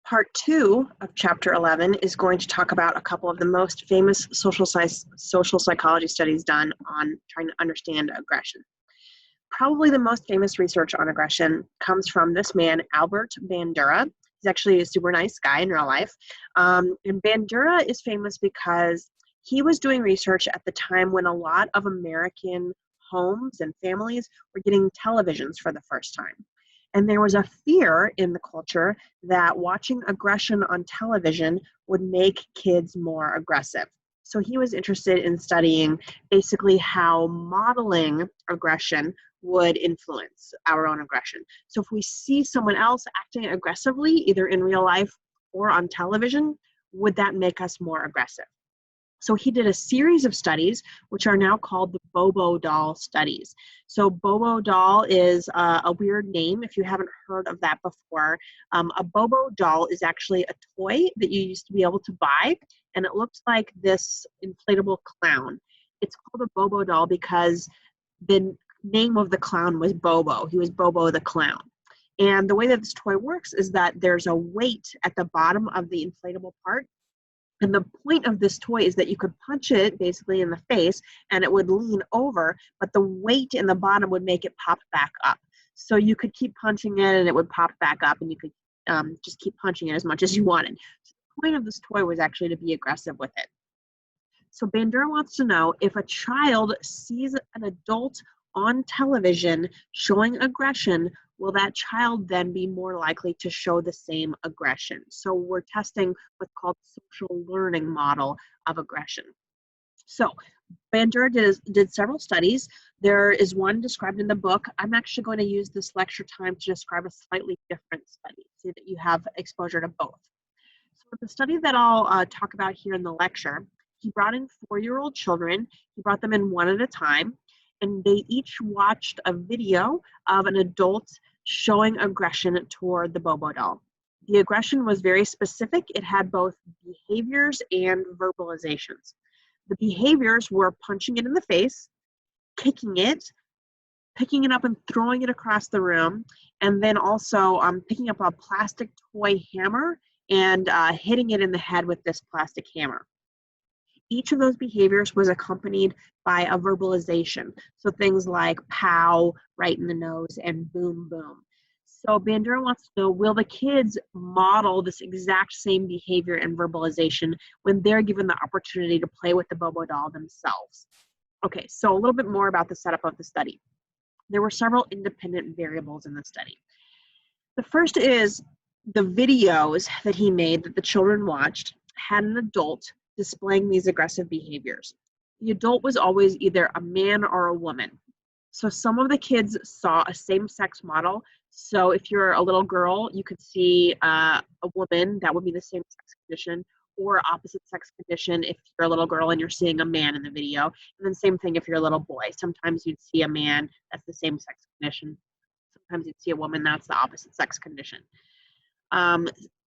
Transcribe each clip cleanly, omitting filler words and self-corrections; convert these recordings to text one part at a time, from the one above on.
Part 2 of Chapter 11 is going to talk about a couple of the most famous social psychology studies done on trying to understand aggression. Probably the most famous research on aggression comes from this man, Albert Bandura. He's actually a super nice guy in real life. And Bandura is famous because he was doing research at the time when a lot of American homes and families were getting televisions for the first time. And there was a fear in the culture that watching aggression on television would make kids more aggressive. So he was interested in studying basically how modeling aggression would influence our own aggression. So if we see someone else acting aggressively, either in real life or on television, would that make us more aggressive? So he did a series of studies, which are now called the Bobo doll studies. So Bobo doll is a weird name if you haven't heard of that before. A Bobo doll is actually a toy that you used to be able to buy, and it looks like this inflatable clown. It's called a Bobo doll because the name of the clown was Bobo. He was Bobo the clown. And the way that this toy works is that there's a weight at the bottom of the inflatable part. And the point of this toy is that you could punch it basically in the face and it would lean over, but the weight in the bottom would make it pop back up. So you could keep punching it and it would pop back up, and you could just keep punching it as much as you wanted. So the point of this toy was actually to be aggressive with it. So Bandura wants to know, if a child sees an adult on television showing aggression, will that child then be more likely to show the same aggression? So we're testing what's called the social learning model of aggression. So Bandura did several studies. There is one described in the book. I'm actually going to use this lecture time to describe a slightly different study so that you have exposure to both. So the study that I'll talk about here in the lecture, he brought in 4-year-old children. He brought them in one at a time, and they each watched a video of an adult showing aggression toward the Bobo doll. The aggression was very specific. It had both behaviors and verbalizations. The behaviors were punching it in the face, kicking it, picking it up and throwing it across the room, and then also picking up a plastic toy hammer and hitting it in the head with this plastic hammer. Each of those behaviors was accompanied by a verbalization. So things like pow, right in the nose, and boom, boom. So Bandura wants to know, will the kids model this exact same behavior and verbalization when they're given the opportunity to play with the Bobo doll themselves? Okay, so a little bit more about the setup of the study. There were several independent variables in the study. The first is the videos that he made that the children watched had an adult displaying these aggressive behaviors. The adult was always either a man or a woman. So some of the kids saw a same-sex model. So if you're a little girl, you could see a woman, that would be the same-sex condition, or opposite-sex condition if you're a little girl and you're seeing a man in the video. And then same thing if you're a little boy. Sometimes you'd see a man, that's the same-sex condition. Sometimes you'd see a woman, that's the opposite-sex condition.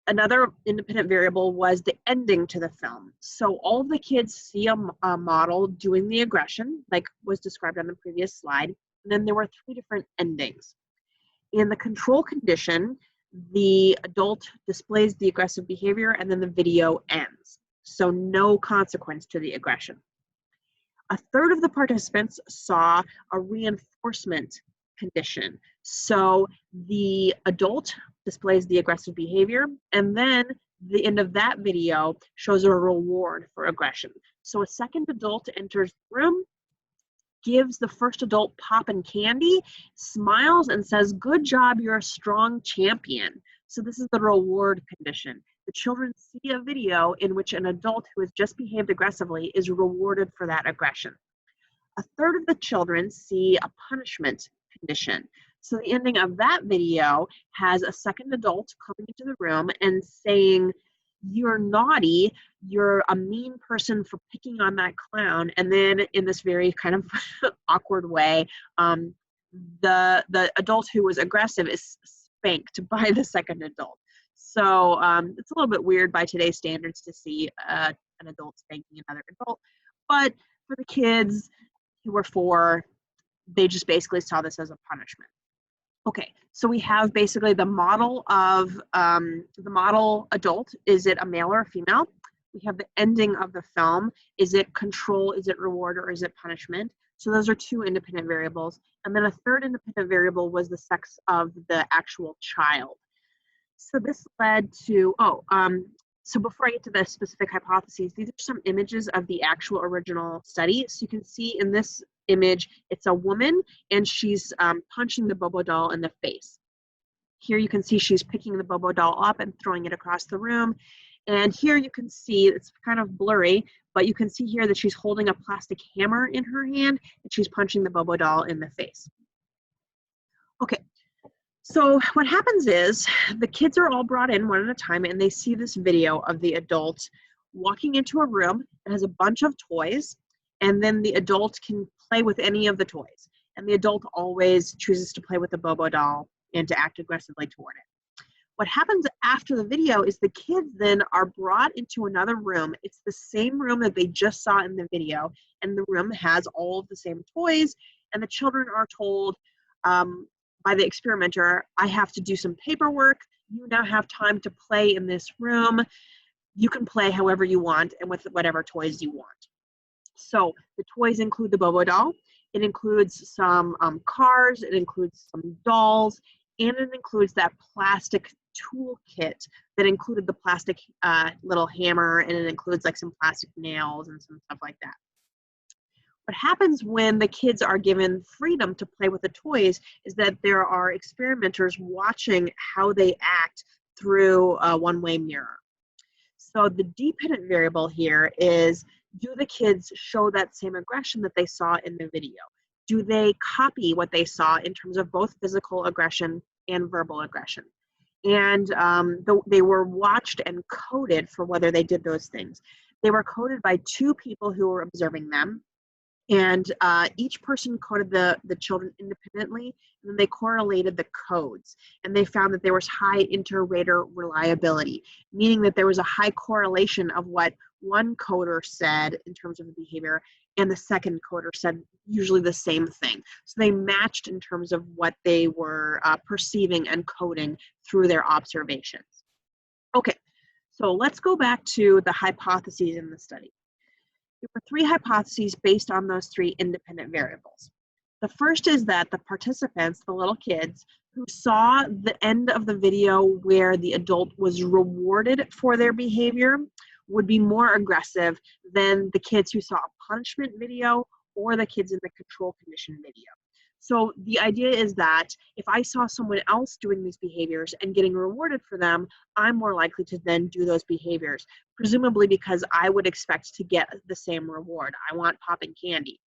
Another independent variable was the ending to the film. So all of the kids see a model doing the aggression, like was described on the previous slide, and then there were 3 different endings. In the control condition, the adult displays the aggressive behavior and then the video ends. So no consequence to the aggression. A third of the participants saw a reinforcement condition. So the adult displays the aggressive behavior, and then the end of that video shows a reward for aggression. So a second adult enters the room, gives the first adult pop and candy, smiles and says, "Good job, you're a strong champion." So this is the reward condition. The children see a video in which an adult who has just behaved aggressively is rewarded for that aggression. A third of the children see a punishment condition. So the ending of that video has a second adult coming into the room and saying, "You're naughty, you're a mean person for picking on that clown." And then in this very kind of awkward way, the adult who was aggressive is spanked by the second adult. So it's a little bit weird by today's standards to see an adult spanking another adult. But for the kids who were 4, they just basically saw this as a punishment. Okay, so we have basically the model of the model adult. Is it a male or a female? We have the ending of the film. Is it control? Is it reward? Or is it punishment? So those are two independent variables. And then a third independent variable was the sex of the actual child. So this led to, so before I get to the specific hypotheses, these are some images of the actual original study. So you can see in this image, it's a woman and she's punching the Bobo doll in the face. Here you can see she's picking the Bobo doll up and throwing it across the room. And here you can see, it's kind of blurry, but you can see here that she's holding a plastic hammer in her hand and she's punching the Bobo doll in the face. Okay, so what happens is the kids are all brought in one at a time and they see this video of the adult walking into a room that has a bunch of toys, and then the adult can play with any of the toys. And the adult always chooses to play with the Bobo doll and to act aggressively toward it. What happens after the video is the kids then are brought into another room. It's the same room that they just saw in the video, and the room has all of the same toys, and the children are told, by the experimenter, I have to do some paperwork. You now have time to play in this room. You can play however you want and with whatever toys you want. So the toys include the Bobo doll. It includes some cars. It includes some dolls. And it includes that plastic toolkit that included the plastic little hammer, and it includes like some plastic nails and some stuff like that. What happens when the kids are given freedom to play with the toys is that there are experimenters watching how they act through a one-way mirror. So the dependent variable here is, do the kids show that same aggression that they saw in the video? Do they copy what they saw in terms of both physical aggression and verbal aggression? And they were watched and coded for whether they did those things. They were coded by two people who were observing them. And each person coded the children independently, and then they correlated the codes. And they found that there was high inter-rater reliability, meaning that there was a high correlation of what one coder said in terms of the behavior, and the second coder said usually the same thing. So they matched in terms of what they were perceiving and coding through their observations. Okay, so let's go back to the hypotheses in the study. There were three hypotheses based on those three independent variables. The first is that the participants, the little kids, who saw the end of the video where the adult was rewarded for their behavior would be more aggressive than the kids who saw a punishment video or the kids in the control condition video. So the idea is that if I saw someone else doing these behaviors and getting rewarded for them, I'm more likely to then do those behaviors, presumably because I would expect to get the same reward. I want popping candy.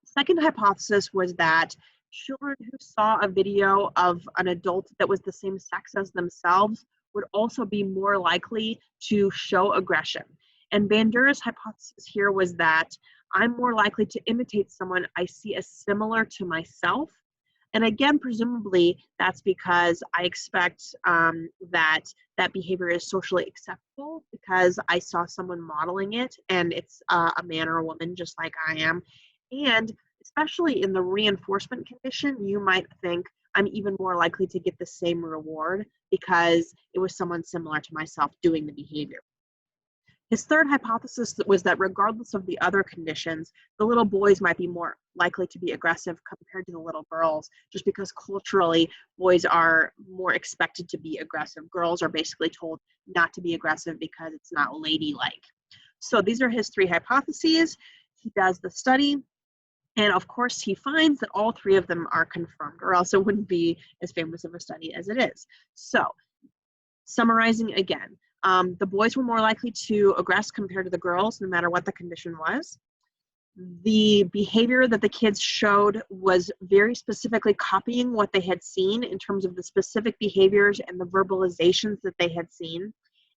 The second hypothesis was that children who saw a video of an adult that was the same sex as themselves would also be more likely to show aggression. And Bandura's hypothesis here was that I'm more likely to imitate someone I see as similar to myself. And again, presumably that's because I expect that behavior is socially acceptable because I saw someone modeling it and it's a man or a woman just like I am. And especially in the reinforcement condition, you might think I'm even more likely to get the same reward because it was someone similar to myself doing the behavior. His third hypothesis was that regardless of the other conditions, the little boys might be more likely to be aggressive compared to the little girls, just because culturally boys are more expected to be aggressive. Girls are basically told not to be aggressive because it's not ladylike. So these are his three hypotheses. He does the study, and of course he finds that all three of them are confirmed, or else it wouldn't be as famous of a study as it is. So summarizing again, the boys were more likely to aggress compared to the girls, no matter what the condition was. The behavior that the kids showed was very specifically copying what they had seen in terms of the specific behaviors and the verbalizations that they had seen.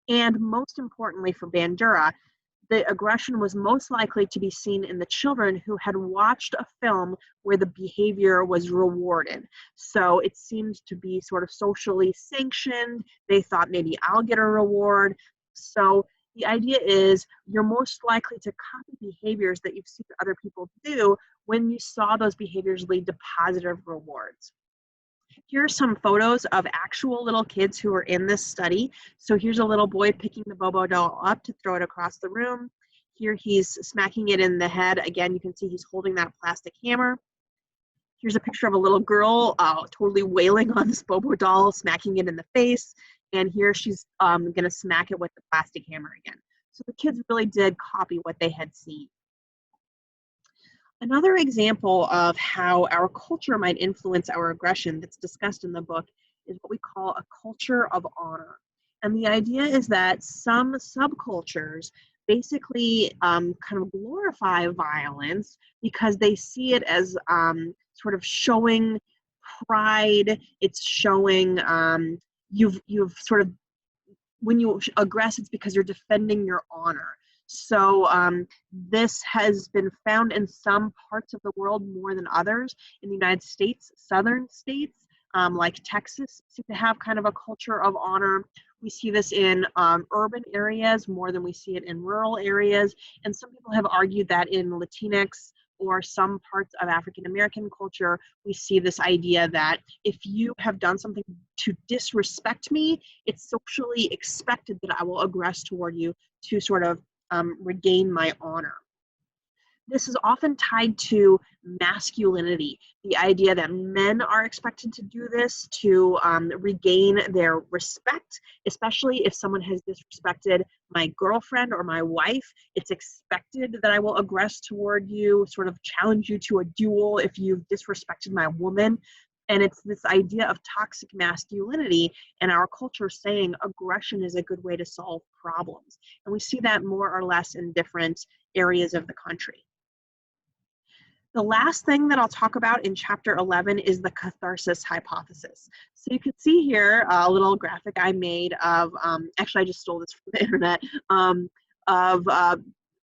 And most importantly for Bandura, the aggression was most likely to be seen in the children who had watched a film where the behavior was rewarded. So it seemed to be sort of socially sanctioned. They thought maybe I'll get a reward. So the idea is you're most likely to copy behaviors that you've seen other people do when you saw those behaviors lead to positive rewards. Here are some photos of actual little kids who are in this study. So here's a little boy picking the Bobo doll up to throw it across the room. Here he's smacking it in the head. Again, you can see he's holding that plastic hammer. Here's a picture of a little girl totally wailing on this Bobo doll, smacking it in the face. And here she's gonna smack it with the plastic hammer again. So the kids really did copy what they had seen. Another example of how our culture might influence our aggression that's discussed in the book is what we call a culture of honor. And the idea is that some subcultures basically kind of glorify violence because they see it as sort of showing pride. It's showing you've sort of, when you aggress, it's because you're defending your honor. So this has been found in some parts of the world more than others. In the United States, southern states like Texas seem to have kind of a culture of honor. We see this in urban areas more than we see it in rural areas. And some people have argued that in Latinx or some parts of African American culture, we see this idea that if you have done something to disrespect me, it's socially expected that I will aggress toward you to sort of regain my honor. This is often tied to masculinity, the idea that men are expected to do this to regain their respect, especially if someone has disrespected my girlfriend or my wife. It's expected that I will aggress toward you, sort of challenge you to a duel if you've disrespected my woman. And it's this idea of toxic masculinity and our culture saying aggression is a good way to solve problems. And we see that more or less in different areas of the country. The last thing that I'll talk about in chapter 11 is the catharsis hypothesis. So you can see here a little graphic I made of, actually I just stole this from the internet,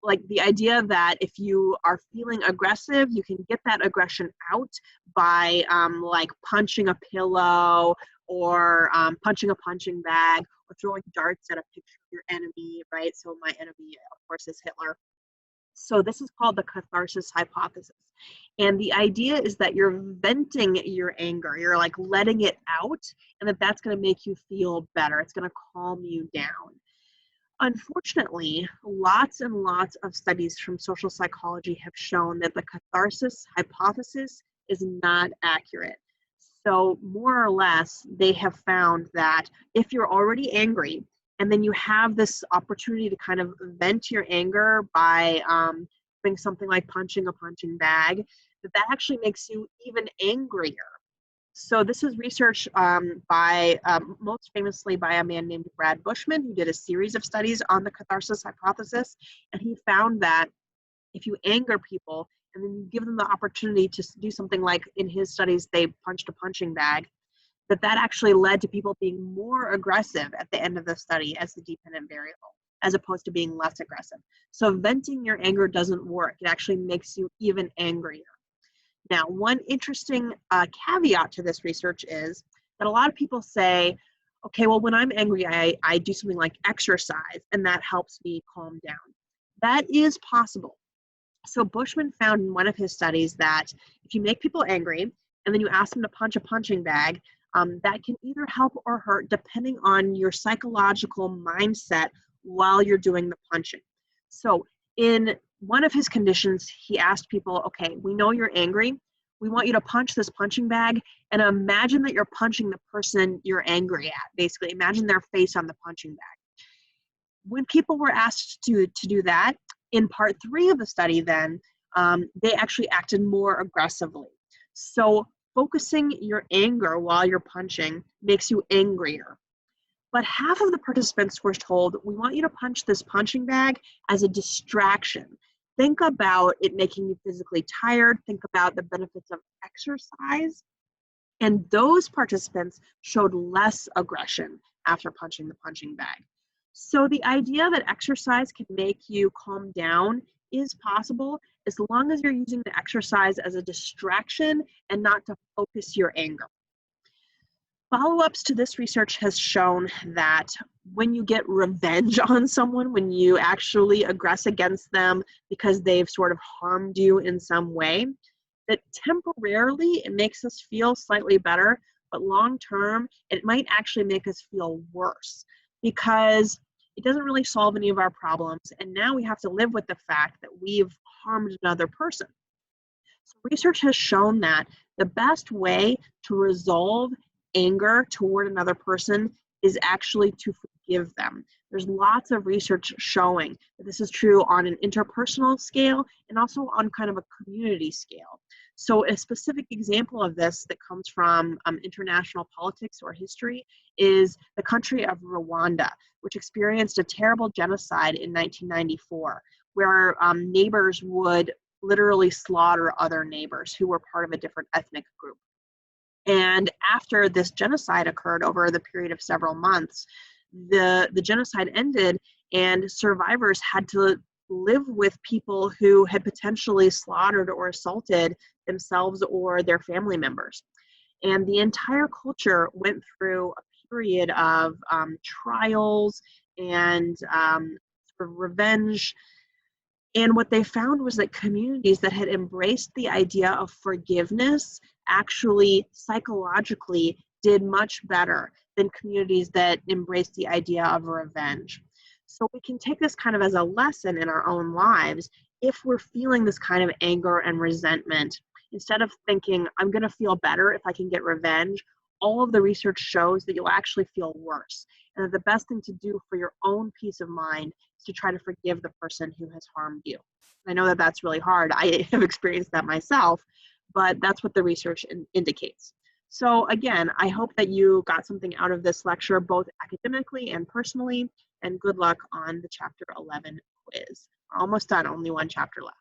like the idea that if you are feeling aggressive, you can get that aggression out by like punching a pillow or punching a punching bag or throwing darts at a picture of your enemy, right? So my enemy, of course, is Hitler. So this is called the catharsis hypothesis. And the idea is that you're venting your anger, you're like letting it out, and that's going to make you feel better. It's going to calm you down. Unfortunately, lots and lots of studies from social psychology have shown that the catharsis hypothesis is not accurate. So more or less, they have found that if you're already angry and then you have this opportunity to kind of vent your anger by doing something like punching a punching bag, that actually makes you even angrier. So this is research most famously by a man named Brad Bushman, who did a series of studies on the catharsis hypothesis. And he found that if you anger people and then you give them the opportunity to do something like, in his studies, they punched a punching bag, that actually led to people being more aggressive at the end of the study as the dependent variable, as opposed to being less aggressive. So venting your anger doesn't work. It actually makes you even angrier. Now, one interesting caveat to this research is that a lot of people say, okay, well, when I'm angry, I do something like exercise, and that helps me calm down. That is possible. So Bushman found in one of his studies that if you make people angry, and then you ask them to punch a punching bag, that can either help or hurt depending on your psychological mindset while you're doing the punching. So in one of his conditions, he asked people, okay, we know you're angry. We want you to punch this punching bag and imagine that you're punching the person you're angry at. Basically, imagine their face on the punching bag. When people were asked to do that, in part 3 of the study then, they actually acted more aggressively. So focusing your anger while you're punching makes you angrier. But half of the participants were told, we want you to punch this punching bag as a distraction. Think about it making you physically tired. Think about the benefits of exercise. And those participants showed less aggression after punching the punching bag. So the idea that exercise can make you calm down is possible as long as you're using the exercise as a distraction and not to focus your anger. Follow-ups to this research has shown that when you get revenge on someone, when you actually aggress against them because they've sort of harmed you in some way, that temporarily it makes us feel slightly better, but long term, it might actually make us feel worse because it doesn't really solve any of our problems. And now we have to live with the fact that we've harmed another person. So research has shown that the best way to resolve anger toward another person is actually to forgive them. There's lots of research showing that this is true on an interpersonal scale and also on kind of a community scale. So a specific example of this that comes from international politics or history is the country of Rwanda, which experienced a terrible genocide in 1994, where neighbors would literally slaughter other neighbors who were part of a different ethnic group. And after this genocide occurred over the period of several months, the genocide ended and survivors had to live with people who had potentially slaughtered or assaulted themselves or their family members. And the entire culture went through a period of trials and sort of revenge. And what they found was that communities that had embraced the idea of forgiveness actually psychologically did much better than communities that embraced the idea of revenge. So we can take this kind of as a lesson in our own lives. If we're feeling this kind of anger and resentment, instead of thinking, I'm going to feel better if I can get revenge, all of the research shows that you'll actually feel worse. And that the best thing to do for your own peace of mind is to try to forgive the person who has harmed you. I know that that's really hard. I have experienced that myself, but that's what the research indicates. So again, I hope that you got something out of this lecture, both academically and personally, and good luck on the Chapter 11 quiz. We're almost done, only one chapter left.